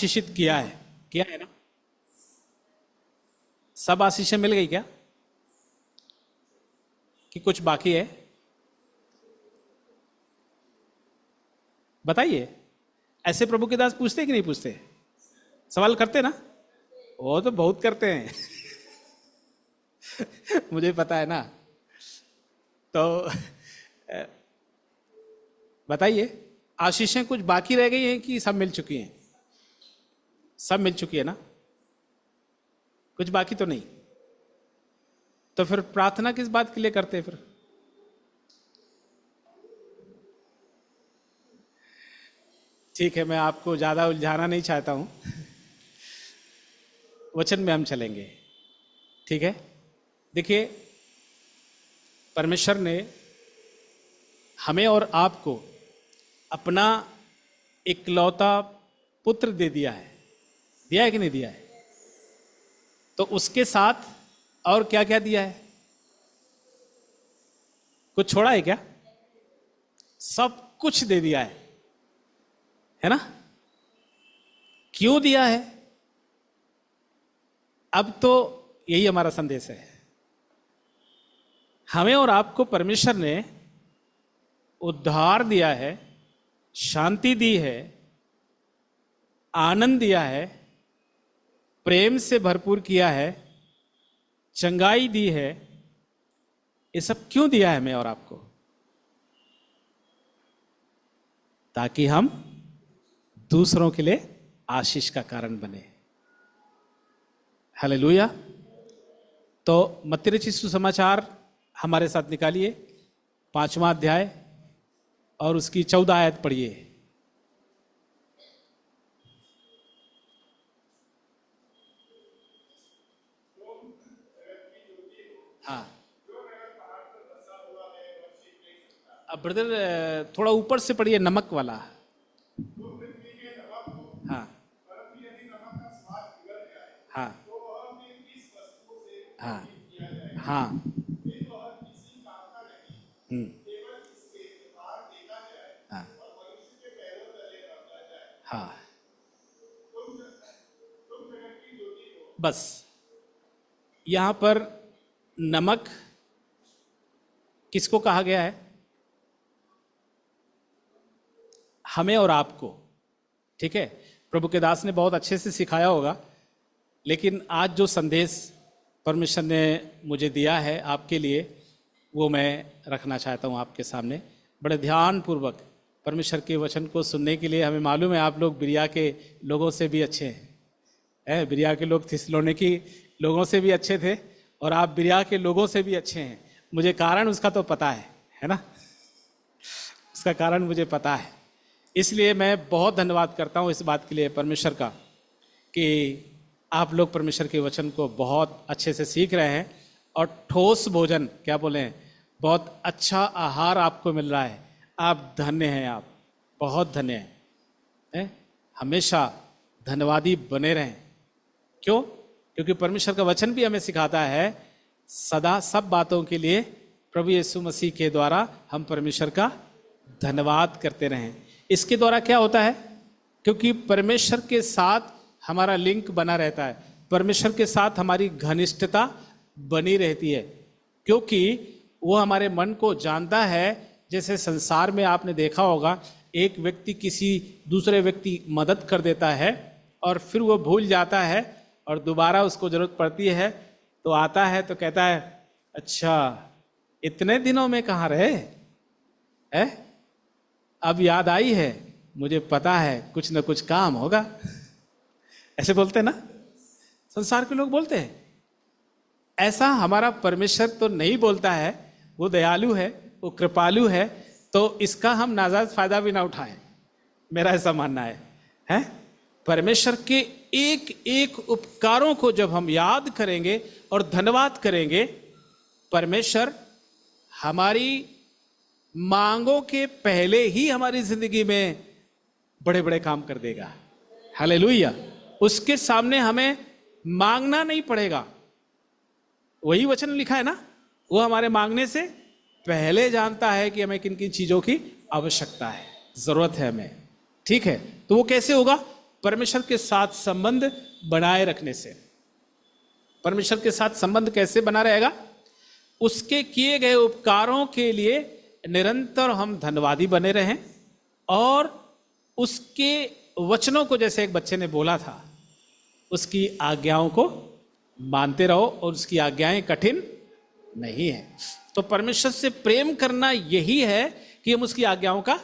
आशीषित किया है ना? सब आशीषें मिल गई क्या कि कुछ बाकी है? बताइए। ऐसे प्रभु के दास पूछते कि नहीं पूछते? सवाल करते ना? वो तो बहुत करते हैं मुझे पता है ना। तो बताइए, आशीषें कुछ बाकी रह गई हैं कि सब मिल चुकी हैं? सब मिल चुकी है ना? कुछ बाकी तो नहीं। तो फिर प्रार्थना किस बात के लिए करते हैं फिर? ठीक है, मैं आपको ज्यादा उलझाना नहीं चाहता हूं, वचन में हम चलेंगे। ठीक है, देखिए, परमेश्वर ने हमें और आपको अपना इकलौता पुत्र दे दिया है कि नहीं दिया है? तो उसके साथ और क्या क्या दिया है? कुछ छोड़ा है क्या? सब कुछ दे दिया है ना? क्यों दिया है? अब तो यही हमारा संदेश है। हमें और आपको परमेश्वर ने उद्धार दिया है, शांति दी है, आनंद दिया है, प्रेम से भरपूर किया है, चंगाई दी है। ये सब क्यों दिया है हमें और आपको? ताकि हम दूसरों के लिए आशीष का कारण बने। हालेलुया। तो मत्ती रचित सुसमाचार हमारे साथ निकालिए, 5वां अध्याय और उसकी 14 आयत पढ़िए। हाँ, अब ब्रदर थोड़ा ऊपर से पढ़िए, नमक वाला। हाँ हाँ हाँ हाँ। हाँ हाँ, बस यहां पर नमक किसको कहा गया है? हमें और आपको। ठीक है, प्रभु के दास ने बहुत अच्छे से सिखाया होगा, लेकिन आज जो संदेश परमेश्वर ने मुझे दिया है आपके लिए, वो मैं रखना चाहता हूँ आपके सामने। बड़े ध्यानपूर्वक परमेश्वर के वचन को सुनने के लिए। हमें मालूम है आप लोग बिरिया के लोगों से भी अच्छे हैं। बिरिया के लोग थिस्सलुनीकि लोगों से भी अच्छे थे, और आप बिरिया के लोगों से भी अच्छे हैं। मुझे कारण उसका तो पता है ना? उसका कारण मुझे पता है। इसलिए मैं बहुत धन्यवाद करता हूँ इस बात के लिए परमेश्वर का, कि आप लोग परमेश्वर के वचन को बहुत अच्छे से सीख रहे हैं, और ठोस भोजन, क्या बोलें, बहुत अच्छा आहार आपको मिल रहा है। आप धन्य हैं, आप बहुत धन्य हैं। हमेशा धन्यवादी बने रहें। क्यों? क्योंकि परमेश्वर का वचन भी हमें सिखाता है सदा सब बातों के लिए प्रभु यीशु मसीह के द्वारा हम परमेश्वर का धन्यवाद करते रहें। इसके द्वारा क्या होता है? क्योंकि परमेश्वर के साथ हमारा लिंक बना रहता है, परमेश्वर के साथ हमारी घनिष्ठता बनी रहती है, क्योंकि वो हमारे मन को जानता है। जैसे संसार में आपने देखा होगा, एक व्यक्ति किसी दूसरे व्यक्ति मदद कर देता है और फिर वो भूल जाता है, और दोबारा उसको जरूरत पड़ती है तो आता है तो कहता है, अच्छा इतने दिनों में कहाँ रहे है? अब याद आई है, मुझे पता है कुछ न कुछ काम होगा। ऐसे बोलते हैं ना, संसार के लोग बोलते हैं। ऐसा हमारा परमेश्वर तो नहीं बोलता है। वो दयालु है, वो कृपालु है, तो इसका हम नाजायज फायदा भी ना उठाएं, मेरा ऐसा मानना है? परमेश्वर के एक एक उपकारों को जब हम याद करेंगे और धन्यवाद करेंगे, परमेश्वर हमारी मांगों के पहले ही हमारी जिंदगी में बड़े बड़े काम कर देगा। हालेलुया। उसके सामने हमें मांगना नहीं पड़ेगा। वही वचन लिखा है ना, वो हमारे मांगने से पहले जानता है कि हमें किन किन चीजों की आवश्यकता है, जरूरत है हमें। ठीक है, तो वो कैसे होगा? परमेश्वर के साथ संबंध बनाए रखने से। परमेश्वर के साथ संबंध कैसे बना रहेगा? उसके किए गए उपकारों के लिए निरंतर हम धन्यवादी बने रहें और उसके वचनों को, जैसे एक बच्चे ने बोला था, उसकी आज्ञाओं को मानते रहो और उसकी आज्ञाएं कठिन नहीं है। तो परमेश्वर से प्रेम करना यही है कि हम उसकी आज्ञाओं का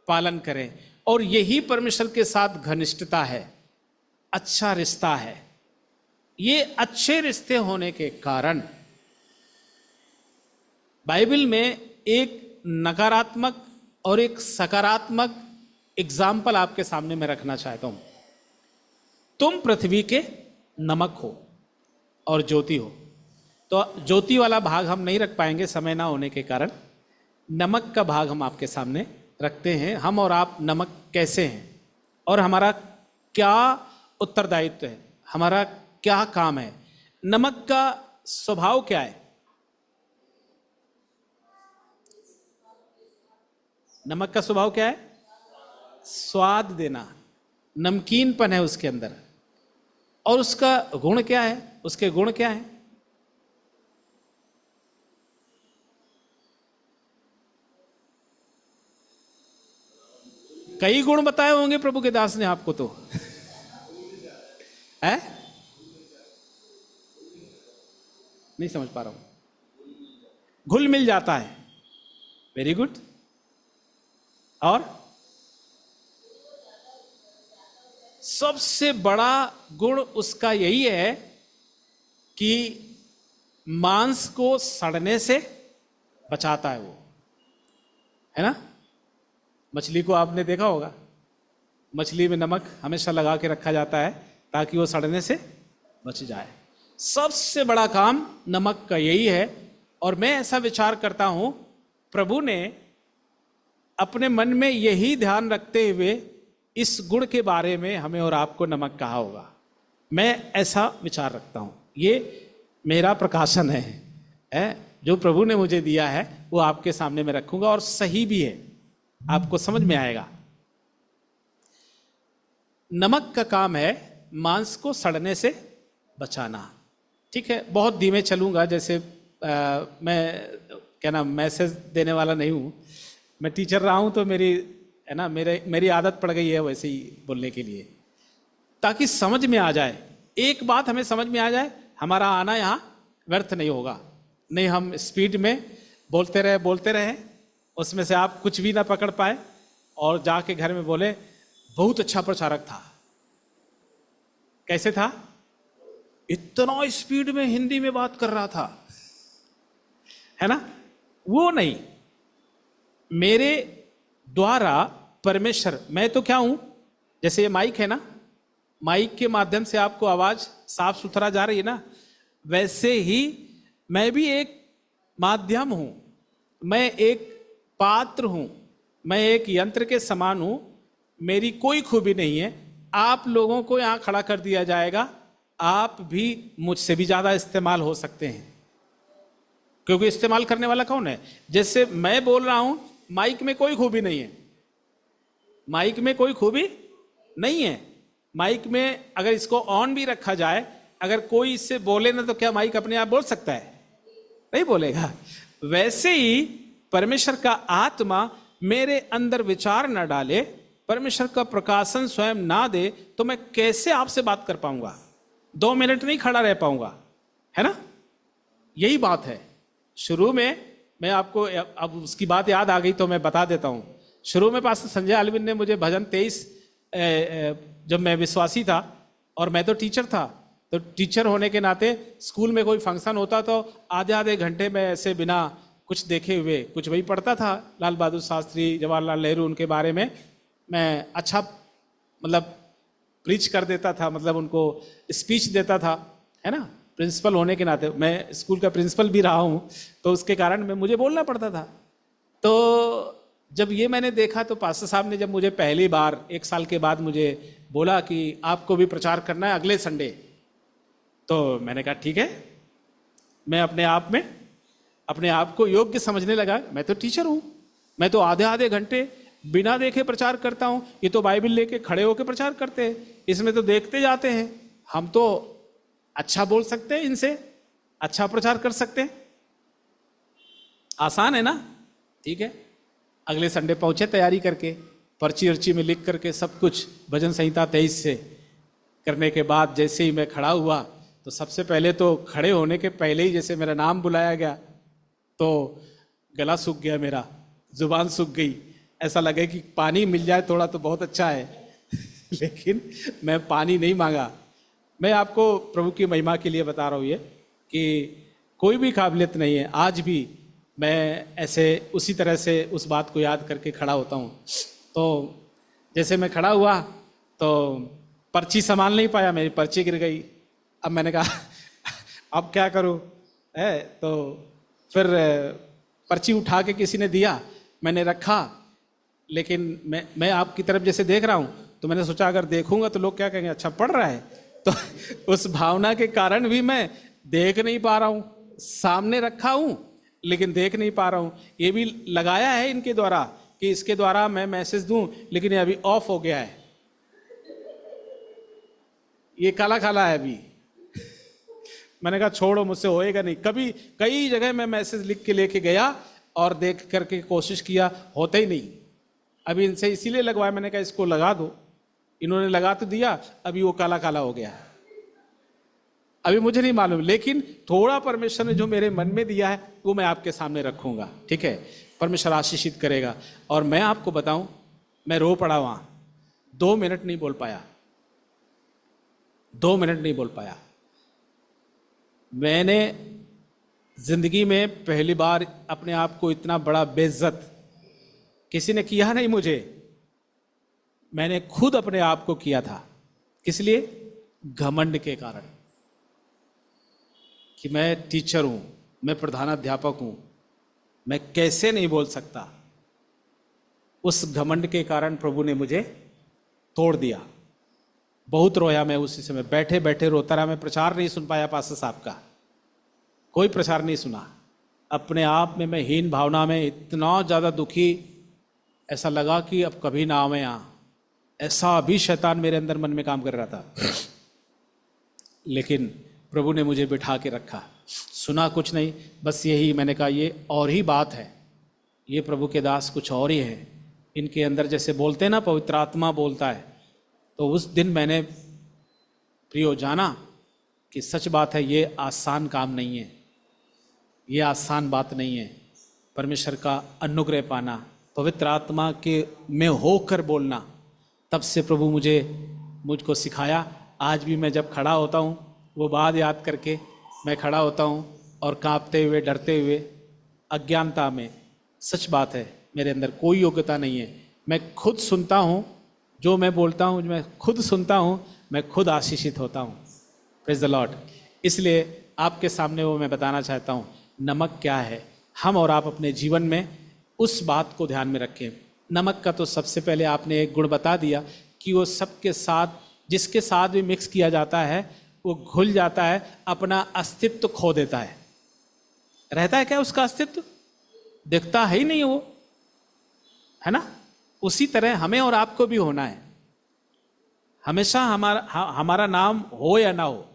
पालन करें, और यही परमेश्वर के साथ घनिष्ठता है, अच्छा रिश्ता है। ये अच्छे रिश्ते होने के कारण बाइबल में एक नकारात्मक और एक सकारात्मक एग्जाम्पल आपके सामने मैं रखना चाहता हूं। तुम पृथ्वी के नमक हो और ज्योति हो। तो ज्योति वाला भाग हम नहीं रख पाएंगे समय ना होने के कारण। नमक का भाग हम आपके सामने रखते हैं। हम और आप नमक कैसे हैं और हमारा क्या उत्तरदायित्व है, हमारा क्या काम है। नमक का स्वभाव क्या है? नमक का स्वभाव क्या है? स्वाद देना, नमकीनपन है उसके अंदर। और उसका गुण क्या है? उसके गुण क्या है? कई गुण बताए होंगे प्रभु के दास ने आपको तो है? नहीं समझ पा रहा हूं। घुल मिल जाता है। Very good. और सबसे बड़ा गुण उसका यही है कि मांस को सड़ने से बचाता है वो, है ना? मछली को आपने देखा होगा, मछली में नमक हमेशा लगा के रखा जाता है ताकि वो सड़ने से बच जाए। सबसे बड़ा काम नमक का यही है। और मैं ऐसा विचार करता हूं, प्रभु ने अपने मन में यही ध्यान रखते हुए इस गुण के बारे में हमें और आपको नमक कहा होगा। मैं ऐसा विचार रखता हूं। ये मेरा प्रकाशन है जो प्रभु ने मुझे दिया है, वो आपके सामने मैं रखूंगा और सही भी है, आपको समझ में आएगा। नमक का काम है मांस को सड़ने से बचाना। ठीक है, बहुत धीमे चलूंगा। जैसे मैं क्या नाम मैसेज देने वाला नहीं हूं, मैं टीचर रहा हूं तो मेरी आदत पड़ गई है वैसे ही बोलने के लिए, ताकि समझ में आ जाए। एक बात हमें समझ में आ जाए, हमारा आना यहाँ व्यर्थ नहीं होगा। नहीं हम स्पीड में बोलते रहे, उसमें से आप कुछ भी ना पकड़ पाए और जाके घर में बोले बहुत अच्छा प्रचारक था। कैसे था? इतना स्पीड में हिंदी में बात कर रहा था, है ना? वो नहीं। मेरे द्वारा परमेश्वर, मैं तो क्या हूं, जैसे ये माइक है ना, माइक के माध्यम से आपको आवाज साफ सुथरा जा रही है ना, वैसे ही मैं भी एक माध्यम हूं, मैं एक पात्र हूं, मैं एक यंत्र के समान हूं। मेरी कोई खूबी नहीं है। आप लोगों को यहां खड़ा कर दिया जाएगा, आप भी मुझसे भी ज्यादा इस्तेमाल हो सकते हैं, क्योंकि इस्तेमाल करने वाला कौन है? जैसे मैं बोल रहा हूं, माइक में कोई खूबी नहीं है, माइक में कोई खूबी नहीं है। माइक में अगर इसको ऑन भी रखा जाए, अगर कोई इससे बोले ना, तो क्या माइक अपने आप बोल सकता है? नहीं बोलेगा। वैसे ही परमेश्वर का आत्मा मेरे अंदर विचार ना डाले, परमेश्वर का प्रकाशन स्वयं ना दे, तो मैं कैसे आपसे बात कर पाऊंगा? 2 मिनट नहीं खड़ा रह पाऊंगा, है ना? यही बात है। शुरू में मैं आपको, अब उसकी बात याद आ गई तो मैं बता देता हूं। शुरू में पास्टर संजय अलविन ने मुझे भजन 23, जब मैं विश्वासी था और मैं तो टीचर था, तो टीचर होने के नाते स्कूल में कोई फंक्शन होता तो आधे घंटे में ऐसे बिना कुछ देखे हुए कुछ वही पढ़ता था। लाल बहादुर शास्त्री, जवाहरलाल नेहरू, उनके बारे में मैं अच्छा मतलब प्रीच कर देता था, मतलब उनको स्पीच देता था, है ना? प्रिंसिपल होने के नाते, मैं स्कूल का प्रिंसिपल भी रहा हूँ, तो उसके कारण मैं मुझे बोलना पड़ता था। तो जब ये मैंने देखा, तो पास्टर साहब ने जब मुझे पहली बार 1 साल के बाद मुझे बोला कि आपको भी प्रचार करना है अगले संडे, तो मैंने कहा ठीक है। मैं अपने आप को योग्य समझने लगा। मैं तो टीचर हूँ, मैं तो आधे घंटे बिना देखे प्रचार करता हूं, ये तो बाइबल लेके खड़े होके प्रचार करते हैं, इसमें तो देखते जाते हैं। हम तो अच्छा बोल सकते हैं, इनसे अच्छा प्रचार कर सकते हैं, आसान है ना। ठीक है, अगले संडे पहुंचे तैयारी करके, पर्ची अर्ची में लिख करके सब कुछ भजन संहिता 23 से करने के बाद जैसे ही मैं खड़ा हुआ तो सबसे पहले तो खड़े होने के पहले ही जैसे मेरा नाम बुलाया गया तो गला सूख गया, मेरा जुबान सूख गई। ऐसा लगे कि पानी मिल जाए थोड़ा तो बहुत अच्छा है लेकिन मैं पानी नहीं मांगा। मैं आपको प्रभु की महिमा के लिए बता रहा हूँ ये कि कोई भी काबिलियत नहीं है। आज भी मैं ऐसे उसी तरह से उस बात को याद करके खड़ा होता हूँ। तो जैसे मैं खड़ा हुआ तो पर्ची संभाल नहीं पाया, मेरी पर्ची गिर गई। अब मैंने कहा अब क्या करूँ है, तो फिर पर्ची उठा के किसी ने दिया, मैंने रखा, लेकिन मैं आपकी तरफ जैसे देख रहा हूँ तो मैंने सोचा अगर देखूंगा तो लोग क्या कहेंगे, अच्छा पढ़ रहा है। तो उस भावना के कारण भी मैं देख नहीं पा रहा हूँ, सामने रखा हूँ लेकिन देख नहीं पा रहा हूँ। ये भी लगाया है इनके द्वारा कि इसके द्वारा मैं मैसेज दूं, लेकिन ये अभी ऑफ हो गया है, ये काला काला है अभी। मैंने कहा छोड़ो, मुझसे होएगा नहीं। कभी कई जगह मैं मैसेज लिख के लेके गया और देख करके कोशिश किया, होता ही नहीं। अभी इनसे इसीलिए लगवाया, मैंने कहा इसको लगा दो, इन्होंने लगा तो दिया, अभी वो काला काला हो गया है। अभी मुझे नहीं मालूम, लेकिन थोड़ा परमेश्वर ने जो मेरे मन में दिया है वो मैं आपके सामने रखूंगा। ठीक है, परमेश्वर आशीषित करेगा। और मैं आपको बताऊं, मैं रो पड़ा वहां, 2 मिनट नहीं बोल पाया, 2 मिनट नहीं बोल पाया। मैंने जिंदगी में पहली बार अपने आप को इतना बड़ा बेइज्जत किसी ने किया नहीं मुझे, मैंने खुद अपने आप को किया था। किस लिए? घमंड के कारण कि मैं टीचर हूं, मैं प्रधानाध्यापक हूं, मैं कैसे नहीं बोल सकता। उस घमंड के कारण प्रभु ने मुझे तोड़ दिया। बहुत रोया मैं उसी समय, बैठे बैठे रोता रहा। मैं प्रचार नहीं सुन पाया पास्टर साहब का, कोई प्रचार नहीं सुना। अपने आप में मैं हीन भावना में इतना ज़्यादा दुखी, ऐसा लगा कि अब कभी ना आवे यहाँ। ऐसा अभी शैतान मेरे अंदर मन में काम कर रहा था, लेकिन प्रभु ने मुझे बिठा के रखा। सुना कुछ नहीं, बस यही मैंने कहा ये और ही बात है, ये प्रभु के दास कुछ और ही है। इनके अंदर जैसे बोलते हैं ना, पवित्र आत्मा बोलता है। तो उस दिन मैंने प्रियो जाना कि सच बात है, ये आसान काम नहीं है, ये आसान बात नहीं है। परमेश्वर का अनुग्रह पाना, पवित्र आत्मा के में होकर बोलना, तब से प्रभु मुझको सिखाया। आज भी मैं जब खड़ा होता हूँ वो बात याद करके मैं खड़ा होता हूँ और कांपते हुए, डरते हुए, अज्ञानता में। सच बात है, मेरे अंदर कोई योग्यता नहीं है। मैं खुद सुनता हूँ, जो मैं बोलता हूँ, मैं खुद सुनता हूँ, मैं खुद आशीषित होता हूँ। Praise the Lord. इसलिए आपके सामने वो मैं बताना चाहता हूँ, नमक क्या है। हम और आप अपने जीवन में उस बात को ध्यान में रखें। नमक का तो सबसे पहले आपने एक गुण बता दिया कि वो सबके साथ, जिसके साथ भी मिक्स किया जाता है वो घुल जाता है, अपना अस्तित्व खो देता है। रहता है क्या उसका अस्तित्व? दिखता है ही नहीं वो, है ना। उसी तरह हमें और आपको भी होना है। हमेशा हमारा नाम हो या ना हो,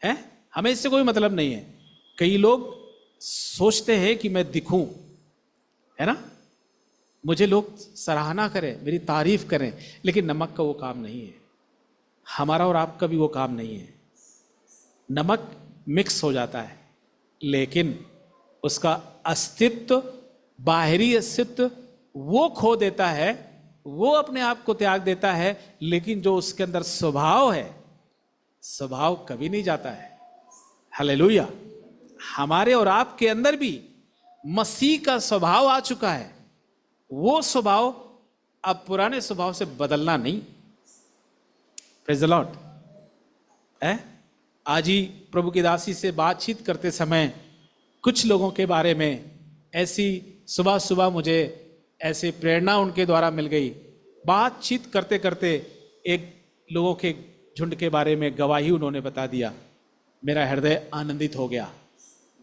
है, हमें इससे कोई मतलब नहीं है। कई लोग सोचते हैं कि मैं दिखूं, है ना, मुझे लोग सराहना करें, मेरी तारीफ करें, लेकिन नमक का वो काम नहीं है। हमारा और आपका भी वो काम नहीं है। नमक मिक्स हो जाता है, लेकिन उसका अस्तित्व, बाहरी अस्तित्व वो खो देता है, वो अपने आप को त्याग देता है, लेकिन जो उसके अंदर स्वभाव है, स्वभाव कभी नहीं जाता है। हालेलुया। हमारे और आपके अंदर भी मसीह का स्वभाव आ चुका है। वो स्वभाव अब पुराने स्वभाव से बदलना नहीं। Praise the Lord. आज ही प्रभु की दासी से बातचीत करते समय कुछ लोगों के बारे में ऐसी सुबह सुबह मुझे ऐसे प्रेरणा उनके द्वारा मिल गई। बातचीत करते करते एक लोगों के झुंड के बारे में गवाही उन्होंने बता दिया। मेरा हृदय आनंदित हो गया।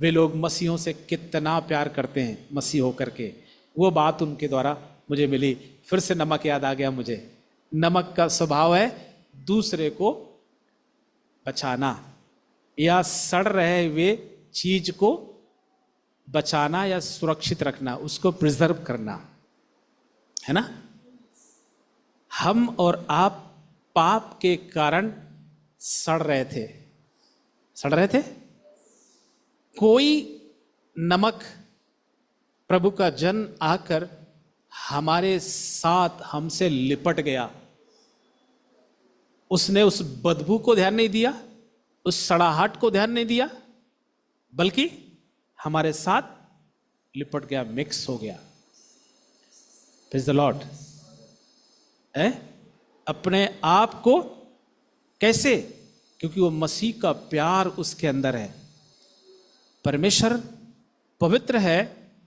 वे लोग मसीहों से कितना प्यार करते हैं, मसीह होकर के। वो बात उनके द्वारा मुझे मिली। फिर से नमक याद आ गया मुझे। नमक का स्वभाव है दूसरे को बचाना या सड़ रहे हुए चीज को बचाना या सुरक्षित रखना, उसको प्रिजर्व करना, है ना। हम और आप पाप के कारण सड़ रहे थे। कोई नमक प्रभु का जन आकर हमारे साथ हमसे लिपट गया। उसने उस बदबू को ध्यान नहीं दिया, उस सड़ाहट को ध्यान नहीं दिया, बल्कि हमारे साथ लिपट गया, मिक्स हो गया। Praise the Lord. अपने आप को कैसे? क्योंकि वो मसीह का प्यार उसके अंदर है। परमेश्वर पवित्र है,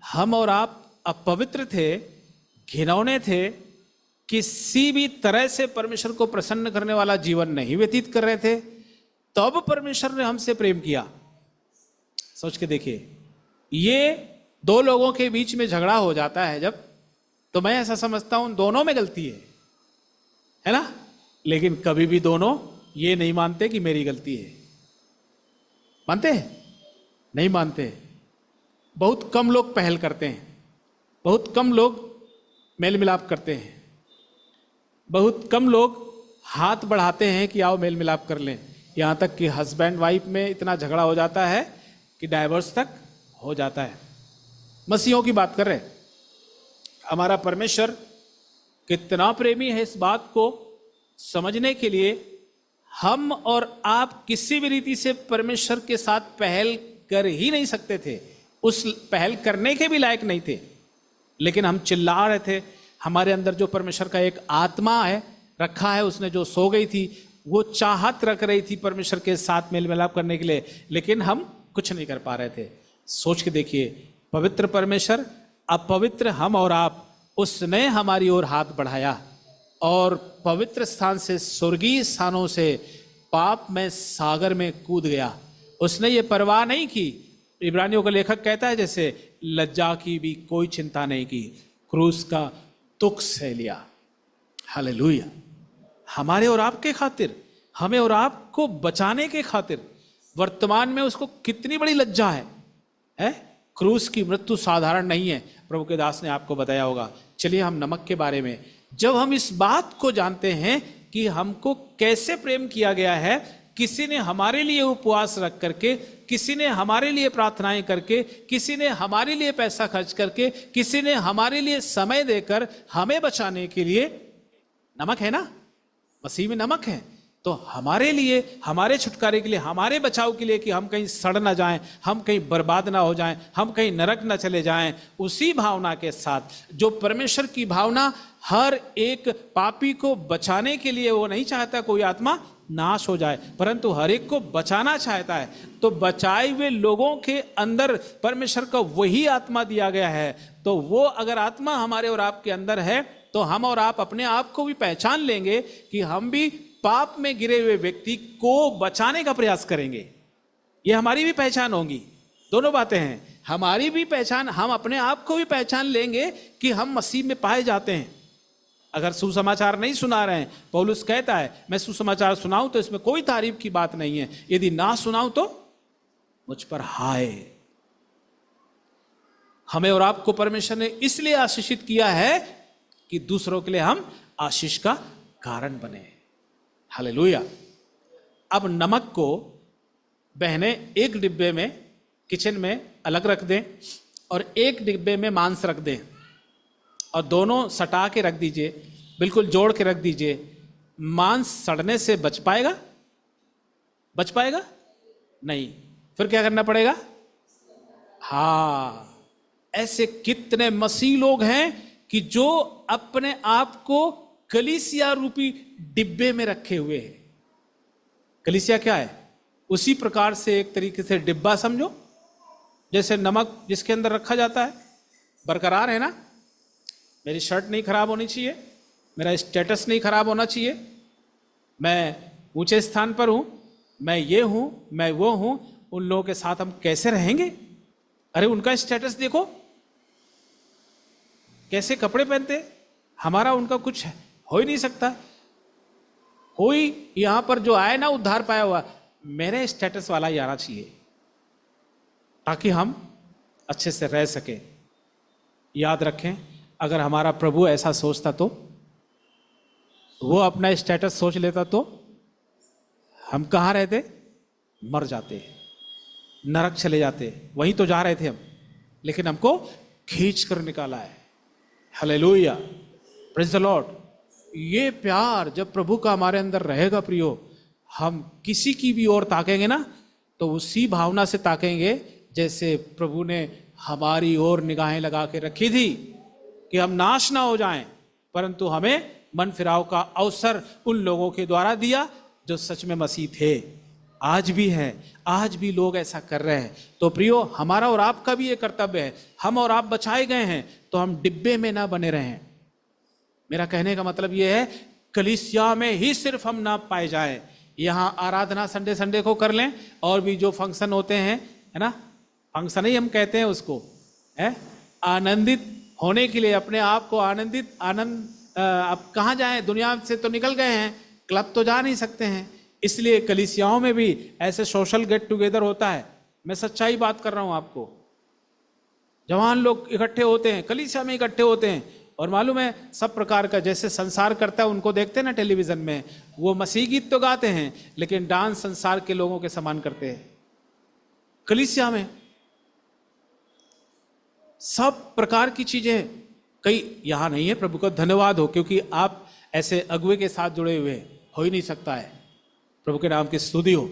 हम और आप अपवित्र थे, घिनौने थे, किसी भी तरह से परमेश्वर को प्रसन्न करने वाला जीवन नहीं व्यतीत कर रहे थे, तब परमेश्वर ने हमसे प्रेम किया। सोच के देखिए, ये दो लोगों के बीच में झगड़ा हो जाता है जब, तो मैं ऐसा समझता हूं दोनों में गलती है ना। लेकिन कभी भी दोनों ये नहीं मानते कि मेरी गलती है। मानते हैं? नहीं मानते। बहुत कम लोग पहल करते हैं, बहुत कम लोग मेल मिलाप करते हैं, बहुत कम लोग हाथ बढ़ाते हैं कि आओ मेल मिलाप कर लें। यहां तक कि हस्बैंड वाइफ में इतना झगड़ा हो जाता है कि डाइवोर्स तक हो जाता है। मसीहों की बात कर रहे हैं। हमारा परमेश्वर कितना प्रेमी है, इस बात को समझने के लिए हम और आप किसी भी रीति से परमेश्वर के साथ पहल कर ही नहीं सकते थे। उस पहल करने के भी लायक नहीं थे, लेकिन हम चिल्ला रहे थे। हमारे अंदर जो परमेश्वर का एक आत्मा है रखा है, उसने जो सो गई थी, वो चाहत रख रही थी परमेश्वर के साथ मेल मिलाप करने के लिए, लेकिन हम कुछ नहीं कर पा रहे थे। सोच के देखिए, पवित्र परमेश्वर, अपवित्र हम और आप, उसने हमारी ओर हाथ बढ़ाया और पवित्र स्थान से, स्वर्गीय स्थानों से पाप में सागर में कूद गया। उसने ये परवाह नहीं की। इब्रानियों का लेखक कहता है, जैसे लज्जा की भी कोई चिंता नहीं की, क्रूस का दुख सह लिया। हालेलुया। हमारे और आपके खातिर, हमें और आपको बचाने के खातिर, वर्तमान में उसको कितनी बड़ी लज्जा है? क्रूस की मृत्यु साधारण नहीं है। प्रभु के दास ने आपको बताया होगा। चलिए हम नमक के बारे में, जब हम इस बात को जानते हैं कि हमको कैसे प्रेम किया गया है, किसी ने हमारे लिए उपवास रख करके, किसी ने हमारे लिए प्रार्थनाएं करके, किसी ने हमारे लिए पैसा खर्च करके, किसी ने हमारे लिए समय देकर हमें बचाने के लिए, नमक है ना, मसीह में नमक है, तो हमारे लिए, हमारे छुटकारे के लिए, हमारे बचाव के लिए, कि हम कहीं सड़ ना जाएं, हम कहीं बर्बाद ना हो जाएं, हम कहीं नरक ना चले जाएं, उसी भावना के साथ, जो परमेश्वर की भावना हर एक पापी को बचाने के लिए, वो नहीं चाहता कोई आत्मा नाश हो जाए, परंतु हर एक को बचाना चाहता है। तो बचाए हुए लोगों के अंदर परमेश्वर का वही आत्मा दिया गया है। तो वो अगर आत्मा हमारे और आपके अंदर है, तो हम और आप अपने आप को भी पहचान लेंगे कि हम भी पाप में गिरे हुए व्यक्ति को बचाने का प्रयास करेंगे। ये हमारी भी पहचान होगी। दोनों बातें हैं, हमारी भी पहचान, हम अपने आप को भी पहचान लेंगे कि हम मसीह में पाए जाते हैं। अगर सुसमाचार नहीं सुना रहे हैं, पौलुस कहता है, मैं सुसमाचार सुनाऊं तो इसमें कोई तारीफ की बात नहीं है, यदि ना सुनाऊं तो मुझ पर हाय। हमें और आपको परमेश्वर ने इसलिए आशीषित किया है कि दूसरों के लिए हम आशीष का कारण बने। हालेलुया। अब नमक को बहने एक डिब्बे में किचन में अलग रख दें और एक डिब्बे में मांस रख दें, और दोनों सटा के रख दीजिए, बिल्कुल जोड़ के रख दीजिए। मांस सड़ने से बच पाएगा? बच पाएगा? नहीं। फिर क्या करना पड़ेगा? हाँ, ऐसे कितने मसीह लोग हैं कि जो अपने आप को कलीसिया रूपी डिब्बे में रखे हुए हैं। कलीसिया क्या है? उसी प्रकार से एक तरीके से डिब्बा समझो, जैसे नमक जिसके अंदर रखा जाता है। बरकरार है ना, मेरी शर्ट नहीं खराब होनी चाहिए, मेरा स्टेटस नहीं खराब होना चाहिए, मैं ऊंचे स्थान पर हूं, मैं ये हूं, मैं वो हूं। उन लोगों के साथ हम कैसे रहेंगे? अरे उनका स्टेटस देखो, कैसे कपड़े पहनते, हमारा उनका कुछ हो ही नहीं सकता। कोई यहां पर जो आए ना उद्धार पाया हुआ, मेरे स्टेटस वाला ही आना चाहिए ताकि हम अच्छे से रह सके। याद रखें, अगर हमारा प्रभु ऐसा सोचता तो, वो अपना स्टेटस सोच लेता तो हम कहाँ रहते? मर जाते, नरक चले जाते। वहीं तो जा रहे थे हम, लेकिन हमको खींच कर निकाला है। Hallelujah, praise the Lord. ये प्यार जब प्रभु का हमारे अंदर रहेगा प्रियो, हम किसी की भी ओर ताकेंगे ना तो उसी भावना से ताकेंगे जैसे प्रभु ने हमारी ओर निगाहें लगा के रखी थी कि हम नाश ना हो जाएं, परंतु हमें मन फिराव का अवसर उन लोगों के द्वारा दिया जो सच में मसीह थे। आज भी है, आज भी लोग ऐसा कर रहे हैं। तो प्रियो, हमारा और आपका भी ये कर्तव्य है। हम और आप बचाए गए हैं तो हम डिब्बे में ना बने रहें। मेरा कहने का मतलब ये है, कलीसिया में ही सिर्फ हम ना पाए जाएं। यहाँ आराधना संडे संडे को कर लें, और भी जो फंक्शन होते हैं, है ना, फंक्शन ही हम कहते हैं उसको, है, आनंदित होने के लिए अपने आप को अब कहाँ जाएं? दुनिया से तो निकल गए हैं, क्लब तो जा नहीं सकते हैं, इसलिए कलीसियाओं में भी ऐसे सोशल गेट टुगेदर होता है। मैं सच्चाई बात कर रहा हूं आपको। जवान लोग इकट्ठे होते हैं, कलीसिया में इकट्ठे होते हैं, और मालूम है सब प्रकार का, जैसे संसार करता है उनको देखते हैं ना टेलीविजन में, वो मसीह गीत तो गाते हैं लेकिन डांस संसार के लोगों के समान करते हैं। कलीसिया में सब प्रकार की चीजें, कई यहां नहीं है, प्रभु का धन्यवाद हो, क्योंकि आप ऐसे अगुवे के साथ जुड़े हुए हो ही नहीं सकता है। प्रभु के नाम की स्तुति हो।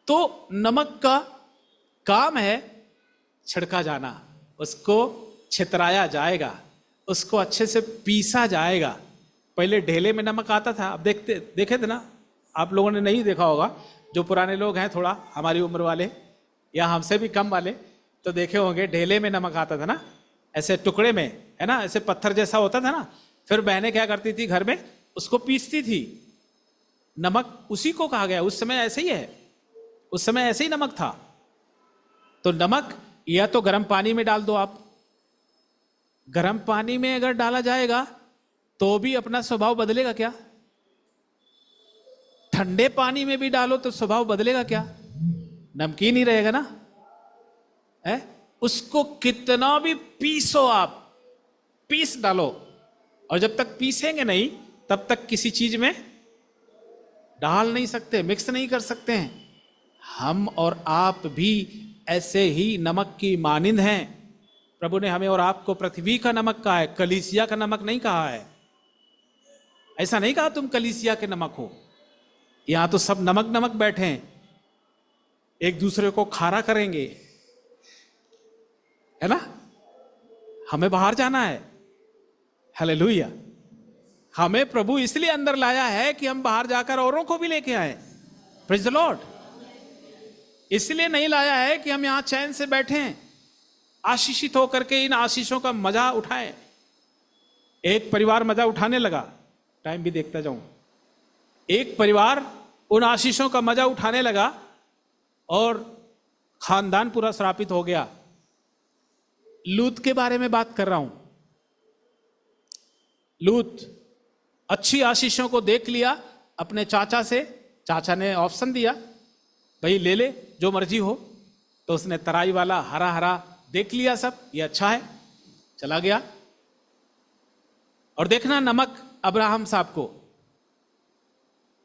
तो नमक का काम है छिड़का जाना, उसको छितराया जाएगा, उसको अच्छे से पीसा जाएगा। पहले ढेले में नमक आता था, अब देखे थे ना आप लोगों ने, नहीं देखा होगा, जो पुराने लोग हैं थोड़ा हमारी उम्र वाले या हमसे भी कम वाले, तो देखे होंगे ढेले में नमक आता था ना, ऐसे टुकड़े में, है ना, ऐसे पत्थर जैसा होता था ना। फिर बहनें क्या करती थी, घर में उसको पीसती थी। नमक उसी को कहा गया, उस समय ऐसे ही है, उस समय ऐसे ही नमक था। तो नमक या तो गर्म पानी में डाल दो आप, गर्म पानी में अगर डाला जाएगा तो भी अपना स्वभाव बदलेगा क्या? ठंडे पानी में भी डालो तो स्वभाव बदलेगा क्या? नमकीन ही रहेगा ना, है? उसको कितना भी पीसो आप, पीस डालो, और जब तक पीसेंगे नहीं तब तक किसी चीज में डाल नहीं सकते, मिक्स नहीं कर सकते हैं। हम और आप भी ऐसे ही नमक की मानिंद हैं। प्रभु ने हमें और आपको पृथ्वी का नमक कहा है, कलीसिया का नमक नहीं कहा है। ऐसा नहीं कहा तुम कलीसिया के नमक हो। यहां तो सब नमक नमक बैठे हैं, एक दूसरे को खारा करेंगे, है ना। हमें बाहर जाना है, हालेलुया। हमें प्रभु इसलिए अंदर लाया है कि हम बाहर जाकर औरों को भी लेके आए, प्रेज द लॉर्ड। इसलिए नहीं लाया है कि हम यहां चैन से बैठे हैं, आशीषित होकर के इन आशीषों का मजा उठाएं। एक परिवार मजा उठाने लगा, टाइम भी देखता जाऊं, एक परिवार उन आशीषों का मजा उठाने लगा और खानदान पूरा श्रापित हो गया। लूत के बारे में बात कर रहा हूं। लूत अच्छी आशीषों को देख लिया अपने चाचा से, चाचा ने ऑप्शन दिया, भाई ले ले जो मर्जी हो, तो उसने तराई वाला हरा हरा देख लिया, सब ये अच्छा है, चला गया। और देखना नमक अब्राहम साहब को,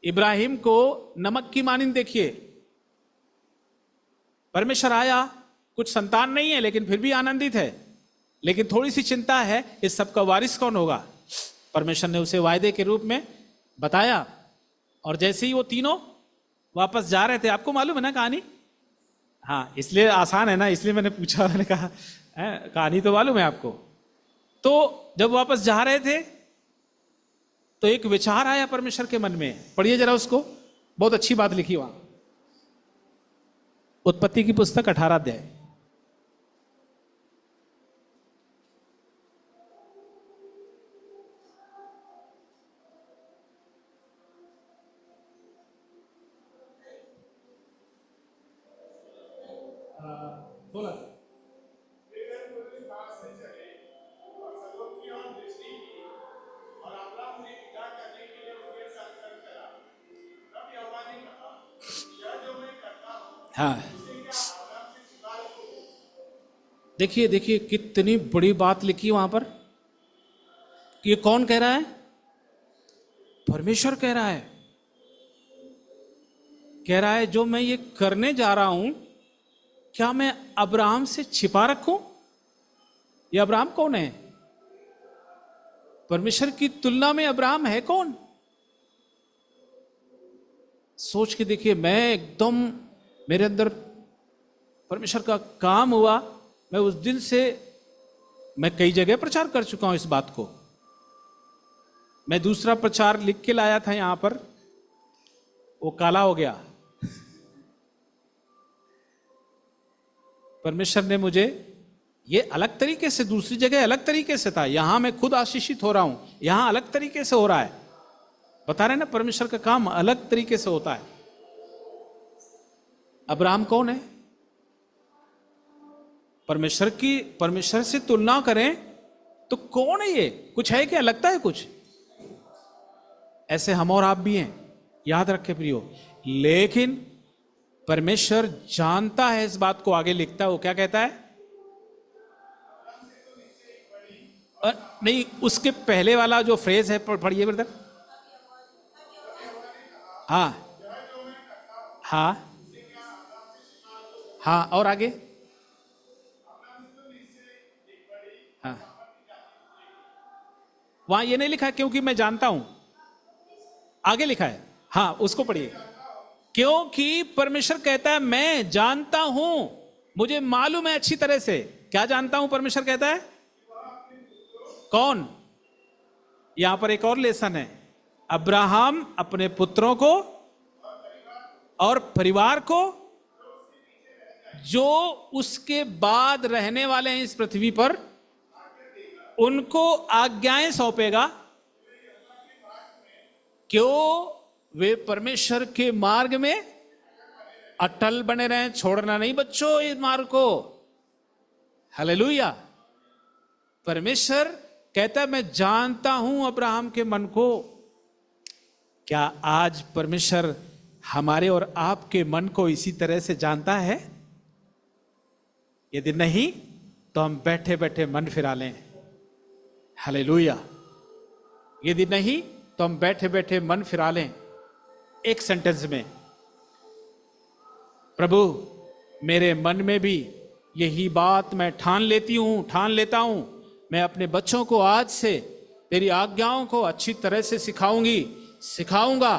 इब्राहिम को नमक की मानिंद देखिए। परमेश्वर आया, कुछ संतान नहीं है लेकिन फिर भी आनंदित है, लेकिन थोड़ी सी चिंता है इस सब का वारिस कौन होगा। परमेश्वर ने उसे वायदे के रूप में बताया, और जैसे ही वो तीनों वापस जा रहे थे, आपको मालूम है ना कहानी, हाँ इसलिए आसान है ना, इसलिए मैंने पूछा, मैंने कहा कहानी तो मालूम है आपको। तो जब वापस जा रहे थे तो एक विचार आया परमेश्वर के मन में, पढ़िए जरा उसको, बहुत अच्छी बात लिखी वहां, उत्पत्ति की पुस्तक 18 अध्याय। बोला हाँ, देखिए देखिए कितनी बड़ी बात लिखी वहां पर। ये कौन कह रहा है? परमेश्वर कह रहा है। कह रहा है जो मैं ये करने जा रहा हूं, क्या मैं अब्राहम से छिपा रखूं? ये अब्राहम कौन है? परमेश्वर की तुलना में अब्राहम है कौन? सोच के देखिए, मैं एकदम, मेरे अंदर परमेश्वर का काम हुआ। मैं उस दिन से, मैं कई जगह प्रचार कर चुका हूं इस बात को। मैं दूसरा प्रचार लिख के लाया था यहां पर, वो काला हो गया। परमेश्वर ने मुझे ये अलग तरीके से, दूसरी जगह अलग तरीके से था, यहां मैं खुद आशीषित हो रहा हूं, यहां अलग तरीके से हो रहा है। बता रहे ना, परमेश्वर का काम अलग तरीके से होता है। अब्राहम कौन है? परमेश्वर से तुलना करें तो कौन है ये? कुछ है क्या? लगता है कुछ? ऐसे हम और आप भी हैं, याद रखें प्रियो। लेकिन परमेश्वर जानता है इस बात को। आगे लिखता है, वो क्या कहता है? नहीं, उसके पहले वाला जो फ्रेज है पढ़िए ब्रदर। हाँ हाँ हाँ, और आगे? हाँ, वहां ये नहीं लिखा है क्योंकि मैं जानता हूं, आगे लिखा है। हाँ, उसको पढ़िए। क्योंकि परमेश्वर कहता है मैं जानता हूं, मुझे मालूम है अच्छी तरह से। क्या जानता हूं? परमेश्वर कहता है। कौन? यहां पर एक और लेसन है। अब्राहम अपने पुत्रों को और परिवार को, जो उसके बाद रहने वाले हैं इस पृथ्वी पर, उनको आज्ञाएं सौंपेगा। क्यों? वे परमेश्वर के मार्ग में अटल बने रहें। छोड़ना नहीं बच्चों इस मार्ग को। हालेलुया। परमेश्वर कहता है मैं जानता हूं अब्राहम के मन को। क्या आज परमेश्वर हमारे और आपके मन को इसी तरह से जानता है? यदि नहीं तो हम बैठे बैठे मन फिरा लें। हालेलुया। यदि नहीं तो हम बैठे बैठे मन फिरा लें। एक सेंटेंस में, प्रभु मेरे मन में भी यही बात मैं ठान लेता हूं, मैं अपने बच्चों को आज से तेरी आज्ञाओं को अच्छी तरह से सिखाऊंगा,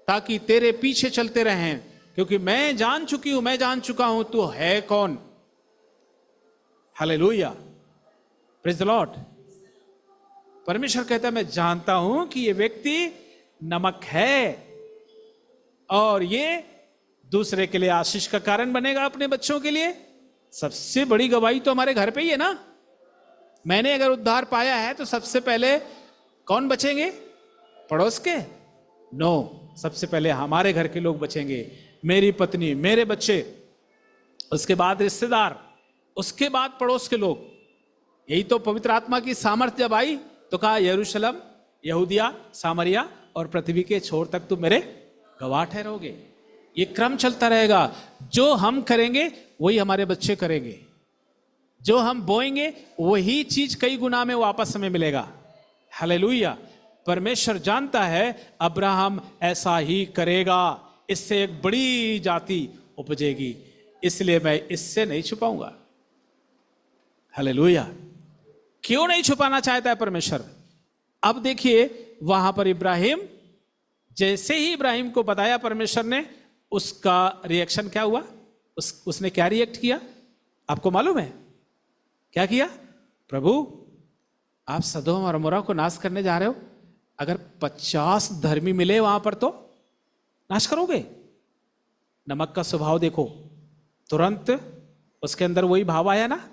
ताकि तेरे पीछे चलते रहें। क्योंकि मैं जान चुका हूं तू है कौन। Hallelujah, praise the Lord. परमेश्वर कहता है मैं जानता हूं कि ये व्यक्ति नमक है और ये दूसरे के लिए आशीष का कारण बनेगा, अपने बच्चों के लिए। सबसे बड़ी गवाही तो हमारे घर पे ही है ना। मैंने अगर उद्धार पाया है तो सबसे पहले कौन बचेंगे? पड़ोस के? नो, सबसे पहले हमारे घर के लोग बचेंगे। मेरी पत्नी, मेरे बच्चे, उसके बाद रिश्तेदार, उसके बाद पड़ोस के लोग। यही तो पवित्र आत्मा की सामर्थ्य जब आई तो कहा यरूशलेम, यहूदिया, सामरिया और पृथ्वी के छोर तक तुम मेरे गवाह ठहरोगे। ये क्रम चलता रहेगा। जो हम करेंगे वही हमारे बच्चे करेंगे। जो हम बोएंगे वही चीज कई गुना में वापस हमें मिलेगा। हालेलुया। परमेश्वर जानता है अब्राहम ऐसा ही करेगा, इससे एक बड़ी जाति उपजेगी, इसलिए मैं इससे नहीं छुपाऊंगा। हालेलुया। क्यों नहीं छुपाना चाहता है परमेश्वर? अब देखिए वहां पर इब्राहिम, जैसे ही इब्राहिम को बताया परमेश्वर ने, उसका रिएक्शन क्या हुआ? उसने क्या रिएक्ट किया आपको मालूम है? क्या किया? प्रभु आप सदोम और अमोरा को नाश करने जा रहे हो, अगर 50 धर्मी मिले वहां पर तो नाश करोगे? नमक का स्वभाव देखो, तुरंत उसके अंदर वही भाव आया ना,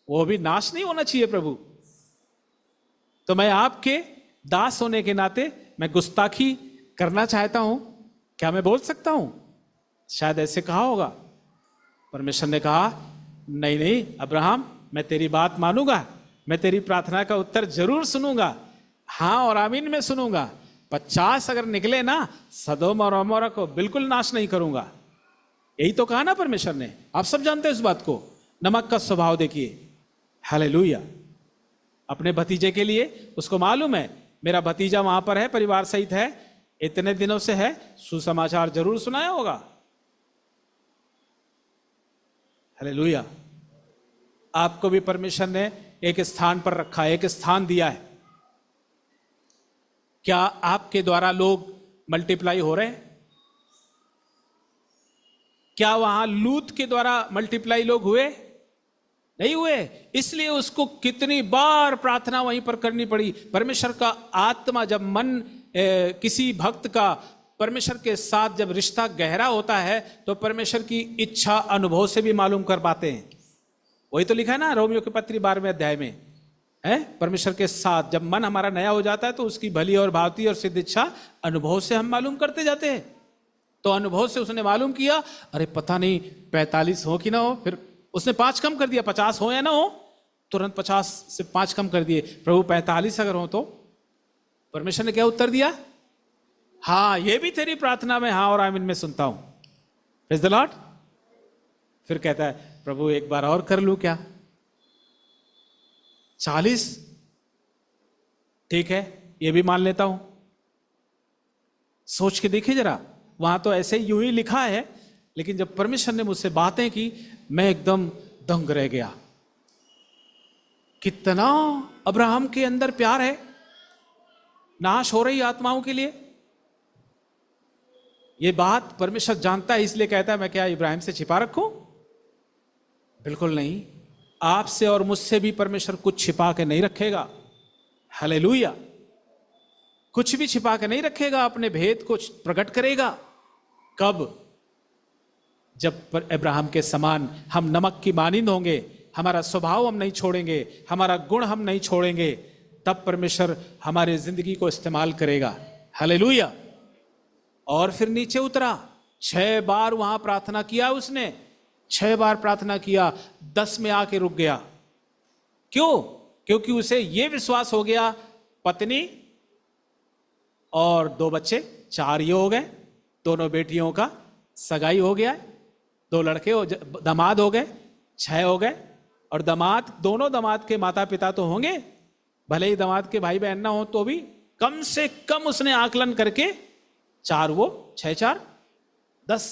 वो भी नाश नहीं होना चाहिए प्रभु। तो मैं आपके दास होने के नाते मैं गुस्ताखी करना चाहता हूं, क्या मैं बोल सकता हूं? शायद ऐसे कहा होगा। परमेश्वर ने कहा नहीं नहीं अब्राहम, मैं तेरी बात मानूंगा, मैं तेरी प्रार्थना का उत्तर जरूर सुनूंगा, हाँ और आमीन में सुनूंगा। 50 अगर निकले ना, सदोम और अमोरा को बिल्कुल नाश नहीं करूंगा। यही तो कहा ना परमेश्वर ने, आप सब जानते हैं इस बात को। नमक का स्वभाव देखिए, हालेलुया। अपने भतीजे के लिए उसको मालूम है मेरा भतीजा वहां पर है, परिवार सहित है, इतने दिनों से है, सुसमाचार जरूर सुनाया होगा। हालेलुया। आपको भी परमेश्वर ने एक स्थान पर रखा है, एक स्थान दिया है। क्या आपके द्वारा लोग मल्टीप्लाई हो रहे हैं? क्या वहां लूत के द्वारा मल्टीप्लाई लोग हुए? नहीं हुए। इसलिए उसको कितनी बार प्रार्थना वहीं पर करनी पड़ी। परमेश्वर का आत्मा, जब मन किसी भक्त का परमेश्वर के साथ जब रिश्ता गहरा होता है तो परमेश्वर की इच्छा अनुभव से भी मालूम कर पाते हैं। वही तो लिखा है ना रोमियो के पत्री 12वें अध्याय में, है परमेश्वर के साथ जब मन हमारा नया हो जाता है तो उसकी भली और भावती और सिद्ध इच्छा अनुभव से हम मालूम करते जाते हैं। तो अनुभव से उसने मालूम किया, अरे पता नहीं 45 हो कि ना हो, फिर उसने 5 कम कर दिया, 50 हो या ना हो, तुरंत 50 से 5 कम कर दिए, प्रभु 45 अगर हो तो। परमेश्वर ने क्या उत्तर दिया? हाँ, ये भी तेरी प्रार्थना में हाँ और आमीन में सुनता हूं। Praise the Lord. फिर कहता है प्रभु एक बार और कर लूं क्या? 40? ठीक है, ये भी मान लेता हूं। सोच के देखिए जरा, वहां तो ऐसे यूं ही लिखा है, लेकिन जब परमेश्वर ने मुझसे बातें की मैं एकदम दंग रह गया। कितना अब्राहम के अंदर प्यार है नाश हो रही आत्माओं के लिए। यह बात परमेश्वर जानता है, इसलिए कहता है मैं क्या इब्राहिम से छिपा रखूं? बिल्कुल नहीं। आपसे और मुझसे भी परमेश्वर कुछ छिपा के नहीं रखेगा। हालेलुया। कुछ भी छिपा के नहीं रखेगा, अपने भेद को प्रकट करेगा। कब? जब अब्राहम के समान हम नमक की मानिंद होंगे, हमारा स्वभाव हम नहीं छोड़ेंगे, हमारा गुण हम नहीं छोड़ेंगे, तब परमेश्वर हमारी जिंदगी को इस्तेमाल करेगा। हालेलुया। और फिर नीचे उतरा, 6 बार वहां प्रार्थना किया उसने, 6 बार प्रार्थना किया, 10 में आके रुक गया। क्यों? क्योंकि उसे यह विश्वास हो गया, पत्नी और 2 बच्चे, 4 ये हो गए, दोनों बेटियों का सगाई हो गया, 2 लड़के दामाद हो गए, 6 हो गए। और दामाद, दोनों दामाद के माता पिता तो होंगे, भले ही दामाद के भाई बहन ना हो तो भी कम से कम उसने आकलन करके 4 वो, 6 4 10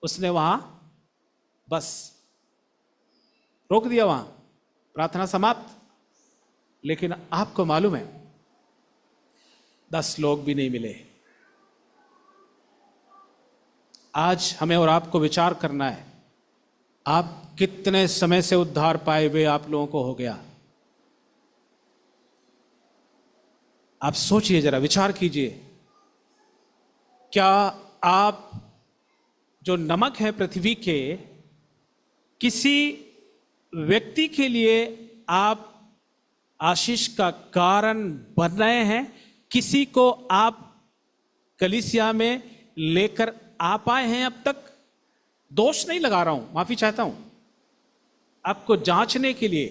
उसने वहां बस रोक दिया, वहां प्रार्थना समाप्त। लेकिन आपको मालूम है 10 लोग भी नहीं मिले। आज हमें और आपको विचार करना है, आप कितने समय से उद्धार पाए हुए आप लोगों को हो गया? आप सोचिए जरा, विचार कीजिए। क्या आप जो नमक है पृथ्वी के, किसी व्यक्ति के लिए आप आशीष का कारण बन रहे हैं? किसी को आप कलीसिया में लेकर आ पाए हैं अब तक? दोष नहीं लगा रहा हूं, माफी चाहता हूं, आपको जांचने के लिए।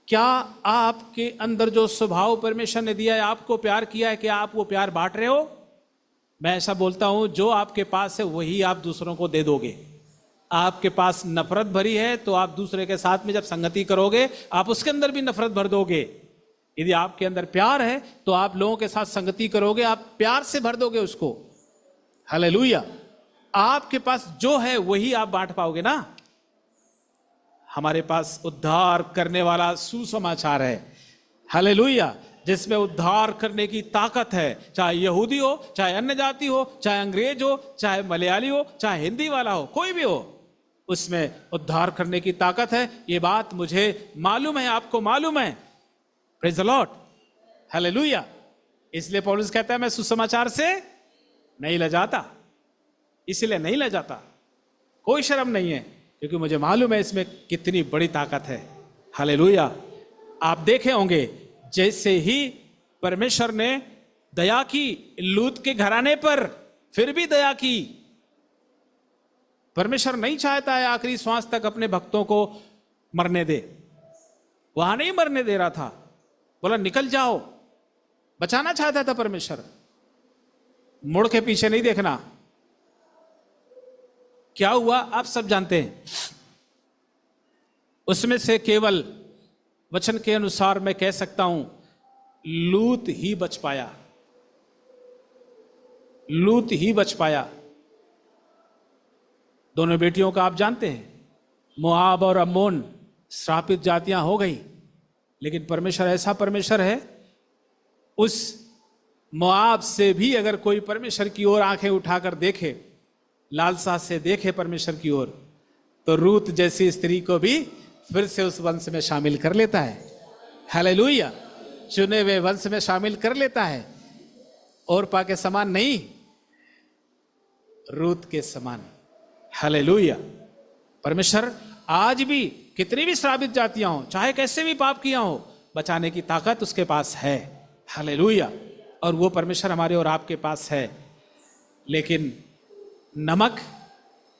क्या आपके अंदर जो स्वभाव परमेश्वर ने दिया है, आपको प्यार किया है, क्या आप वो प्यार बांट रहे हो? मैं ऐसा बोलता हूं, जो आपके पास है वही आप दूसरों को दे दोगे। आपके पास नफरत भरी है तो आप दूसरे के साथ में जब संगति करोगे आप उसके अंदर भी नफरत भर दोगे। यदि आपके अंदर प्यार है तो आप लोगों के साथ संगति करोगे, आप प्यार से भर दोगे उसको। हालेलुया। आपके पास जो है वही आप बांट पाओगे ना। हमारे पास उद्धार करने वाला सुसमाचार है, हालेलुया, जिसमें उद्धार करने की ताकत है। चाहे यहूदी हो, चाहे अन्य जाति हो, चाहे अंग्रेज हो, चाहे मलयाली हो, चाहे हिंदी वाला हो, कोई भी हो, उसमें उद्धार करने की ताकत है। ये बात मुझे मालूम है, आपको मालूम है। Praise the Lord, hallelujah. इसलिए पौलुस कहता है मैं सुसमाचार से नहीं लजाता, इसलिए नहीं लजाता, कोई शर्म नहीं है, क्योंकि मुझे मालूम है इसमें कितनी बड़ी ताकत है। हालेलुया। आप देखे होंगे जैसे ही परमेश्वर ने दया की लूत के घराने पर, फिर भी दया की। परमेश्वर नहीं चाहता है आखिरी श्वास तक अपने भक्तों को मरने दे, वहां नहीं मरने दे रहा था, बोला निकल जाओ, बचाना चाहता था परमेश्वर। मुड़ के पीछे नहीं देखना। क्या हुआ आप सब जानते हैं। उसमें से केवल वचन के अनुसार मैं कह सकता हूं लूत ही बच पाया, लूत ही बच पाया। दोनों बेटियों का आप जानते हैं, मोआब और अम्मोन श्रापित जातियां हो गई, लेकिन परमेश्वर ऐसा परमेश्वर है, उस मोआब से भी अगर कोई परमेश्वर की ओर आंखें उठाकर देखे, लालसा से देखे परमेश्वर की ओर, तो रूत जैसी स्त्री को भी फिर से उस वंश में शामिल कर लेता है। हालेलुया, चुने हुए वंश में शामिल कर लेता है। ओरपा के समान नहीं, रूत के समान। हालेलुया। परमेश्वर आज भी कितनी भी श्रापित जातियां हो, चाहे कैसे भी पाप किया हो, बचाने की ताकत उसके पास है। हालेलुया। और वो परमेश्वर हमारे और आपके पास है। लेकिन नमक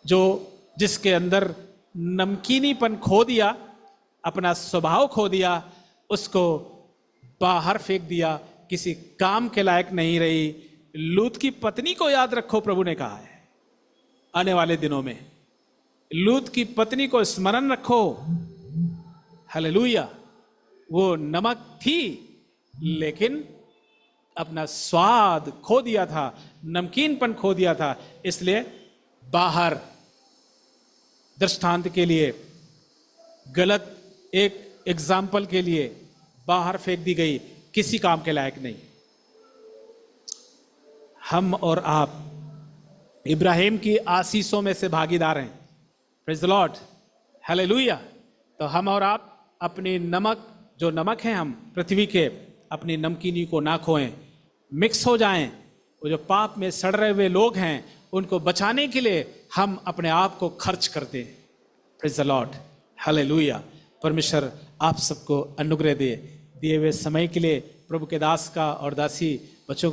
जो जिसके अंदर नमकीनीपन खो दिया, अपना स्वभाव खो दिया, उसको बाहर फेंक दिया, किसी काम के लायक नहीं रही। लूत की पत्नी को याद रखो, प्रभु ने कहा है आने वाले दिनों में लूत की पत्नी को स्मरण रखो। हालेलुया। वो नमक थी, लेकिन अपना स्वाद खो दिया था, नमकीनपन खो दिया था, इसलिए बाहर दृष्टांत के लिए, गलत एक एग्जाम्पल के लिए बाहर फेंक दी गई, किसी काम के लायक नहीं। हम और आप इब्राहिम की आशीषों में से भागीदार हैं। Praise the Lord. हालेलुया। तो हम और आप अपनी नमक, जो नमक हैं हम पृथ्वी के, अपनी नमकीनी को ना खोएं, मिक्स हो जाएं। वो जो पाप में सड़ रहे हुए लोग हैं, उनको बचाने के लिए हम अपने आप को खर्च कर दें। Praise the Lord. हालेलुया। परमेश्वर आप सबको अनुग्रह दे। दिए हुए समय के लिए प्रभु के दास का और दासी बच्चों का